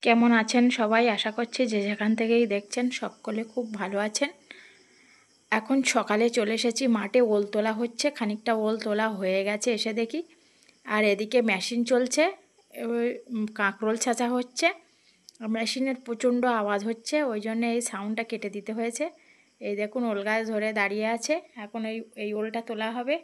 কেমন আছেন সবাই? আশা করছি যে যেখান থেকেই দেখছেন সকলে খুব ভালো আছেন। এখন সকালে চলে এসেছি মাঠে, ওল তোলা হচ্ছে। খানিকটা ওল তোলা হয়ে গেছে এসে দেখি। আর এদিকে মেশিন চলছে, কাঁকরোল ছাঁচা হচ্ছে। মেশিনের প্রচণ্ড আওয়াজ হচ্ছে, ওই জন্য এই সাউন্ডটা কেটে দিতে হয়েছে। এই দেখুন ওল গাছ ধরে দাঁড়িয়ে আছে, এখন এই ওলটা তোলা হবে।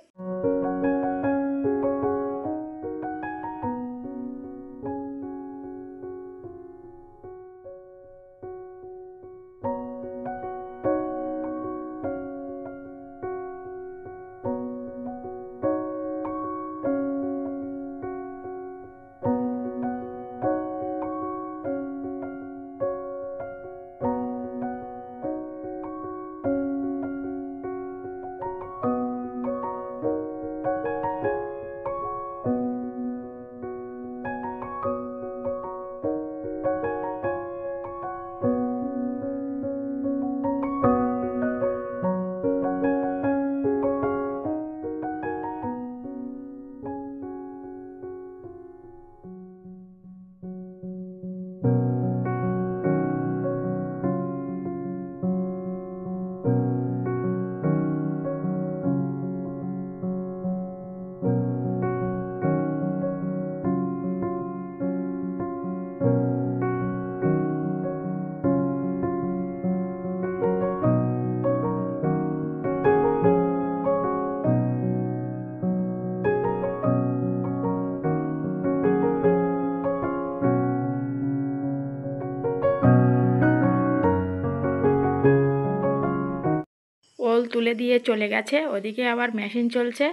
ওল তুলে দিয়ে চলে গেছে, ওদিকে আবার মেশিন চলছে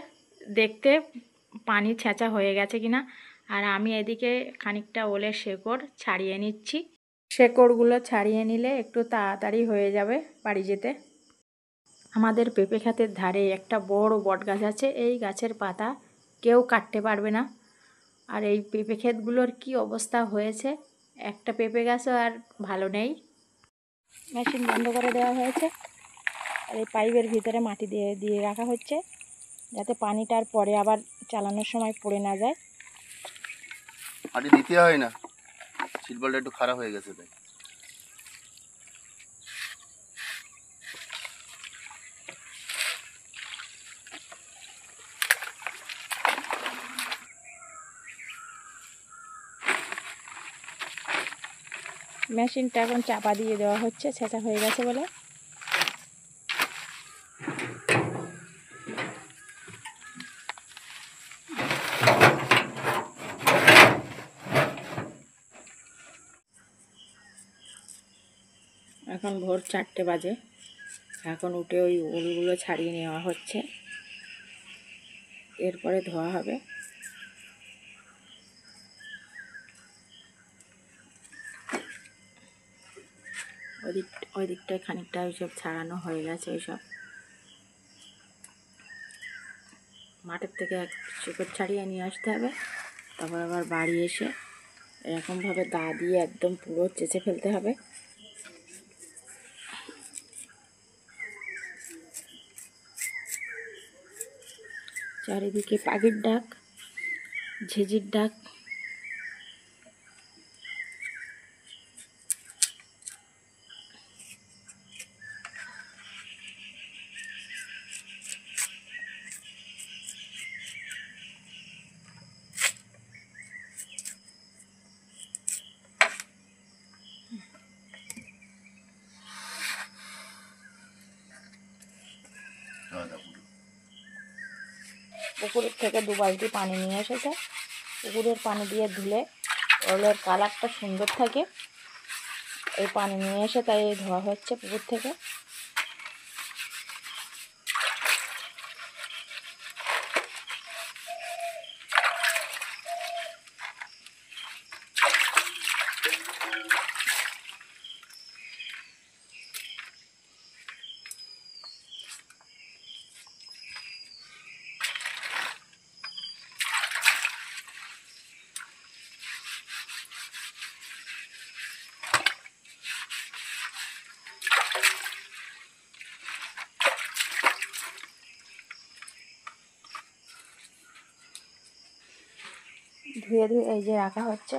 দেখতে পানি ছেঁচা হয়ে গেছে কিনা। আর আমি এদিকে খানিকটা ওলের শেকড় ছাড়িয়ে নিচ্ছি। শেকড়গুলো ছাড়িয়ে নিলে একটু তাড়াতাড়ি হয়ে যাবে বাড়ি যেতে। আমাদের পেঁপে ক্ষেতের ধারে একটা বড় বট গাছ আছে, এই গাছের পাতা কেউ কাটতে পারবে না। আর এই পেঁপে ক্ষেতগুলোর কী অবস্থা হয়েছে, একটা পেঁপে গাছও আর ভালো নেই। মেশিন বন্ধ করে দেওয়া হয়েছে, আর এই পাইপের ভিতরে মাটি দিয়ে দিয়ে রাখা হচ্ছে, যাতে পানিটার পরে আবার চালানোর সময় পড়ে না যায়। মাটি দিতে হয় না, শিলবলটা একটু খারাপ হয়ে গেছে তাই। মেশিনটা এখন চাপা দিয়ে দেওয়া হচ্ছে, ছেঁচা হয়ে গেছে বলে। এখন ভোর 4টে বাজে, এখন উঠে ওই ওলগুলো ছাড়িয়ে নেওয়া হচ্ছে, এরপরে ধোয়া হবে। ওই দিকটায় খানিকটা ওইসব ছাড়ানো হয়ে গেছে। ওইসব মাঠের থেকে এক শেকড় ছাড়িয়ে নিয়ে আসতে হবে, তারপর আবার বাড়ি এসে এরকমভাবে দা দিয়ে একদম পুরো চেঁচে ফেলতে হবে। চারিদিকে পাখির ডাক, ঝিঝির ডাক। পুকুরের থেকে 2 বালতি পানি নিয়ে এসেছে। পুকুরের পানি দিয়ে ধুলে ওলের কালারটা সুন্দর থাকে। এই পানি নিয়ে এসে তাই ধোয়া হচ্ছে পুকুর থেকে। ধুয়ে ধুয়ে এই যে রাখা হচ্ছে,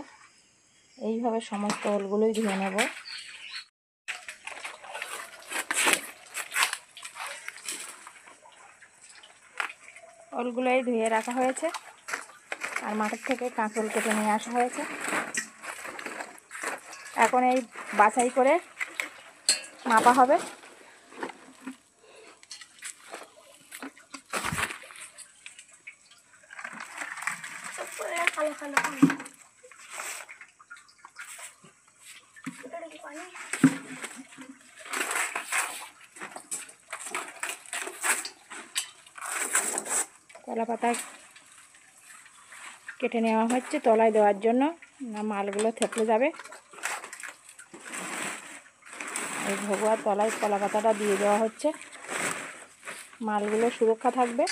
এইভাবে সমস্ত ওলগুলোই ধুয়ে নেব। ওলগুলোই ধুয়ে রাখা হয়েছে আর মাঠের থেকে কাঁকরোল কেটে নিয়ে আসা হয়েছে। এখন এই বাছাই করে মাপা হবে। কলা পাতা কেটে নেওয়া হচ্ছে তলায় দেওয়ার জন্য, না মালগুলো থেতলে যাবে। এই ভগুয়ার তলায় কলা পাতাটা দিয়ে দেওয়া হচ্ছে, মালগুলো সুরক্ষা থাকবে।